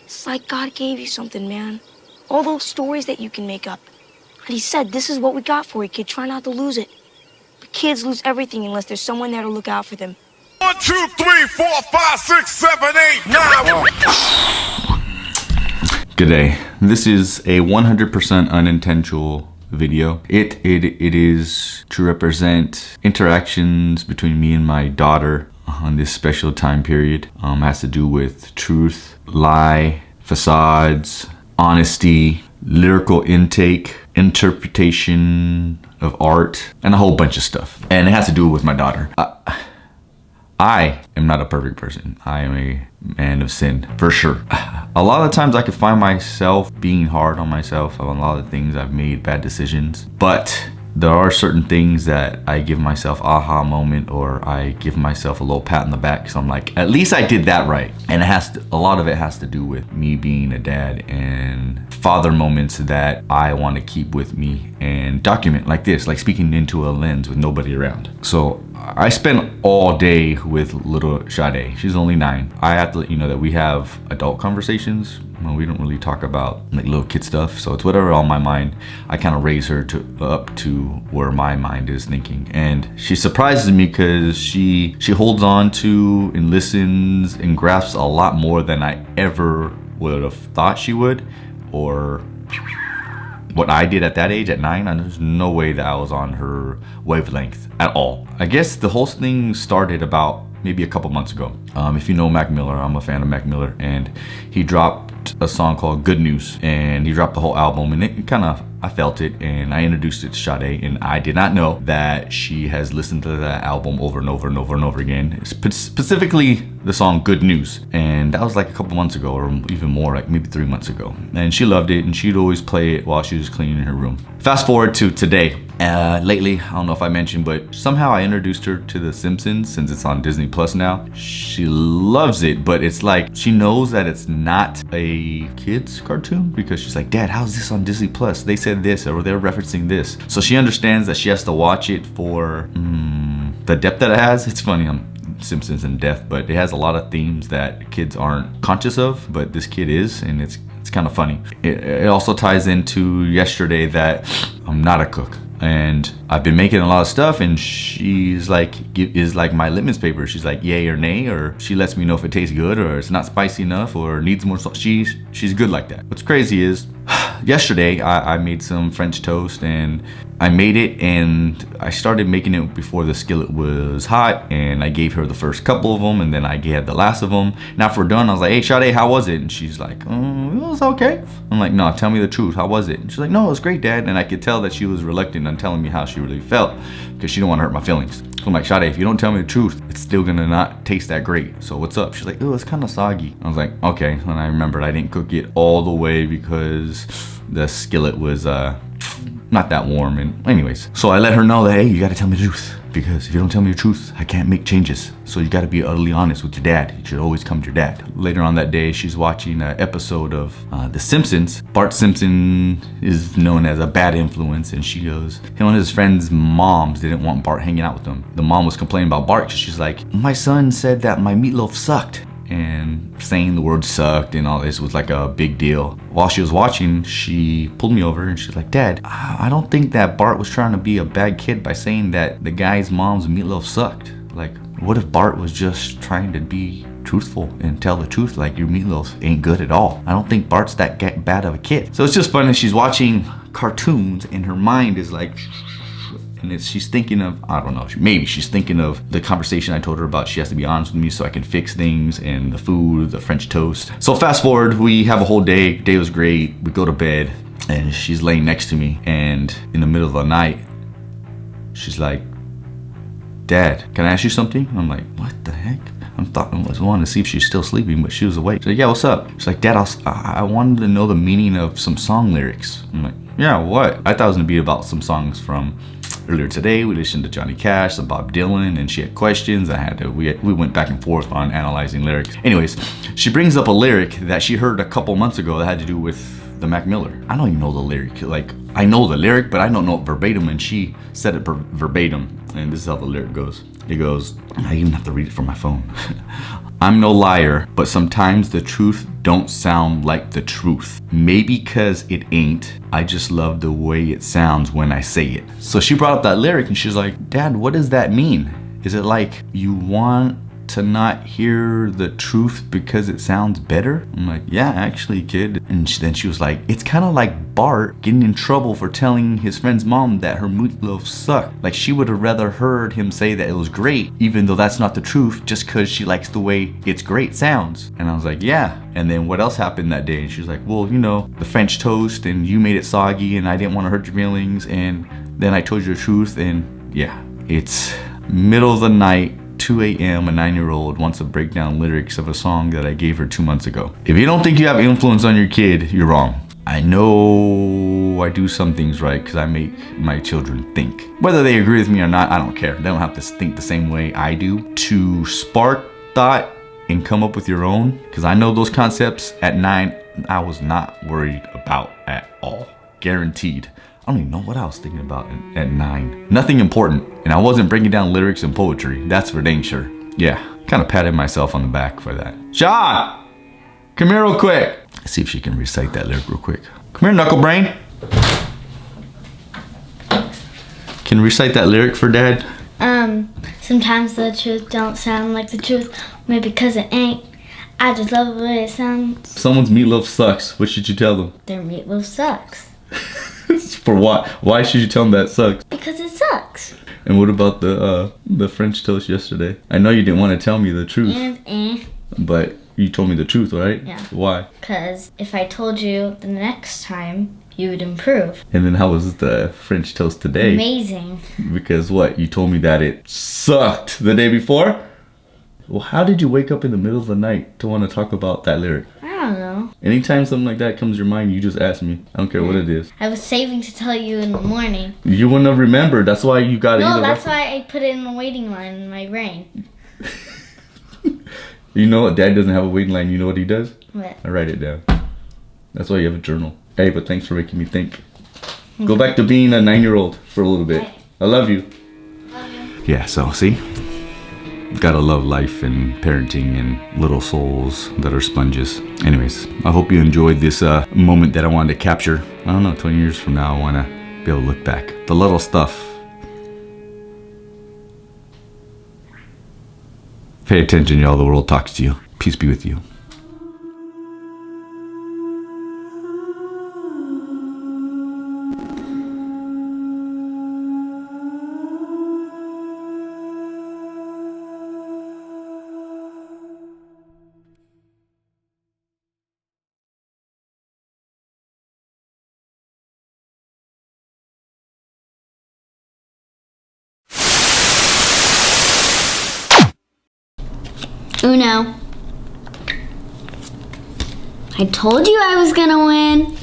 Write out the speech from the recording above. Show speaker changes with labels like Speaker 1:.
Speaker 1: It's like God gave you something, man. All those stories that you can make up. And he said, this is what we got for you, kid. Try not to lose it. But kids lose everything unless there's someone there to look out for them.
Speaker 2: 1, 2, 3, 4, 5, 6, 7, 8, 9.
Speaker 3: Good day. This is a 100% unintentional video. It is to represent interactions between me and my daughter on this special time period. Has to do with truth, lie, facades, honesty, lyrical intake, interpretation of art, and a whole bunch of stuff. And it has to do with my daughter. I am not a perfect person. I am a man of sin, for sure. A lot of times I can find myself being hard on myself on a lot of things. I've made bad decisions, but there are certain things that I give myself aha moment, or I give myself a little pat on the back because I'm like, at least I did that right. And a lot of it has to do with me being a dad and father moments that I want to keep with me and document like this, like speaking into a lens with nobody around. So I spent all day with little Sade. She's only 9. I have to let you know that we have adult conversations. We don't really talk about like little kid stuff, so it's whatever on my mind. I kind of raise her up to where my mind is thinking, and she surprises me because she holds on to and listens and grasps a lot more than I ever would have thought she would, or what I did at that age at 9. And there's no way that I was on her wavelength at all. I guess the whole thing started about maybe a couple months ago. If you know Mac Miller, I'm a fan of Mac Miller, and he dropped a song called Good News, and he dropped the whole album, and it kind of, I felt it, and I introduced it to Sade, and I did not know that she has listened to that album over and over and over and over again, specifically the song Good News. And that was like a couple months ago, or even more, like maybe 3 months ago. And she loved it, and she'd always play it while she was cleaning her room. Fast forward to today. Lately, I don't know if I mentioned, but somehow I introduced her to the Simpsons since it's on Disney Plus now. She loves it, but it's like she knows that it's not a kid's cartoon because she's like, Dad, how's this on Disney Plus? They said this, or they're referencing this. So she understands that she has to watch it for the depth that it has. It's funny, I'm Simpsons in depth, but it has a lot of themes that kids aren't conscious of, but this kid is, and it's kind of funny. It also ties into yesterday that I'm not a cook, and I've been making a lot of stuff, and she's like, is like my litmus paper. She's like, yay or nay, or she lets me know if it tastes good, or it's not spicy enough, or needs more salt. She's good like that. What's crazy is yesterday I made some French toast, and I made it, and I started making it before the skillet was hot, and I gave her the first couple of them, and then I gave the last of them. Now after we're done, I was like, hey Sade, how was it? And she's like, it was okay. I'm like, no, tell me the truth, how was it? And she's like, no, it was great, Dad. And I could tell that she was reluctant on telling me how she really felt because she didn't want to hurt my feelings. So I'm like, Sade, if you don't tell me the truth, it's still gonna not taste that great. So what's up? She's like, oh, it's kind of soggy. I was like, okay. And I remembered I didn't cook it all the way because the skillet was not that warm. And anyways, so I let her know that, hey, you gotta tell me the truth, because if you don't tell me the truth, I can't make changes. So you gotta be utterly honest with your dad. You should always come to your dad. Later on that day, she's watching an episode of The Simpsons. Bart Simpson is known as a bad influence, and she goes, him and his friends' moms didn't want Bart hanging out with them. The mom was complaining about Bart because she's like, my son said that my meatloaf sucked. And saying the word sucked and all this was like a big deal. While she was watching, she pulled me over and she's like, Dad, I don't think that Bart was trying to be a bad kid by saying that the guy's mom's meatloaf sucked. Like, what if Bart was just trying to be truthful and tell the truth, like your meatloaf ain't good at all? I don't think Bart's that bad of a kid. So it's just funny, she's watching cartoons and her mind is like, and she's thinking of, I don't know, maybe she's thinking of the conversation I told her about. She has to be honest with me so I can fix things, and the food, the French toast. So fast forward, we have a whole day. Day was great. We go to bed, and she's laying next to me, and in the middle of the night, she's like, Dad, can I ask you something? I'm like, what the heck? I was wanting to see if she's still sleeping, but she was awake. She's like, yeah, what's up? She's like, Dad, I wanted to know the meaning of some song lyrics. I'm like, yeah, what? I thought it was gonna be about some songs from earlier today. We listened to Johnny Cash, some Bob Dylan, and she had questions. We went back and forth on analyzing lyrics. Anyways, she brings up a lyric that she heard a couple months ago that had to do with the Mac Miller. I don't even know the lyric. Like, I know the lyric, but I don't know it verbatim, and she said it verbatim. And this is how the lyric goes. It goes, I even have to read it from my phone. I'm no liar, but sometimes the truth don't sound like the truth. Maybe cause it ain't. I just love the way it sounds when I say it. So she brought up that lyric and she's like, Dad, what does that mean? Is it like you want to not hear the truth because it sounds better? I'm like, yeah, actually, kid. And then she was like, it's kind of like Bart getting in trouble for telling his friend's mom that her meatloaf sucked. Like she would have rather heard him say that it was great, even though that's not the truth, just because she likes the way it's great sounds. And I was like, yeah. And then what else happened that day? And she was like, well, you know, the French toast and you made it soggy and I didn't want to hurt your feelings. And then I told you the truth. And yeah, it's middle of the night, 2 a.m. a 9-year-old wants to break down lyrics of a song that I gave her 2 months ago. If you don't think you have influence on your kid, you're wrong. I know I do some things right because I make my children think. Whether they agree with me or not, I don't care. They don't have to think the same way I do. To spark thought and come up with your own, because I know those concepts at 9, I was not worried about at all. Guaranteed. I don't even know what I was thinking about at 9. Nothing important. And I wasn't breaking down lyrics and poetry. That's for dang sure. Yeah, kind of patted myself on the back for that. Sean! Come here real quick. Let's see if she can recite that lyric real quick. Come here, knuckle brain. Can you recite that lyric for Dad?
Speaker 4: Sometimes the truth don't sound like the truth. Maybe because it ain't. I just love the way it sounds.
Speaker 3: Someone's meatloaf sucks. What should you tell them?
Speaker 4: Their meatloaf sucks.
Speaker 3: For what? Why should you tell them that sucks?
Speaker 4: Because it sucks.
Speaker 3: And what about the French toast yesterday? I know you didn't want to tell me the truth. But you told me the truth, right?
Speaker 4: Yeah.
Speaker 3: Why?
Speaker 4: Because if I told you the next time, you would improve.
Speaker 3: And then how was the French toast today?
Speaker 4: Amazing. Because
Speaker 3: what? You told me that it sucked the day before? Well, how did you wake up in the middle of the night to want to talk about that lyric?
Speaker 4: I don't know.
Speaker 3: Anytime something like that comes to your mind, you just ask me. I don't care what it is.
Speaker 4: I was saving to tell you in the morning.
Speaker 3: You wouldn't have remembered. That's why you got it.
Speaker 4: No, that's why I put it in the waiting line in my brain.
Speaker 3: You know what? Dad doesn't have a waiting line. You know what he does?
Speaker 4: What?
Speaker 3: I write it down. That's why you have a journal. Hey, but thanks for making me think. Go back to being a 9-year-old for a little bit. I love you.
Speaker 4: Love you.
Speaker 3: Yeah, so see? Gotta love life and parenting and little souls that are sponges. Anyways, I hope you enjoyed this moment that I wanted to capture. I don't know, 20 years from now, I want to be able to look back. The little stuff. Pay attention, y'all. The world talks to you. Peace be with you.
Speaker 4: Uno. I told you I was gonna win.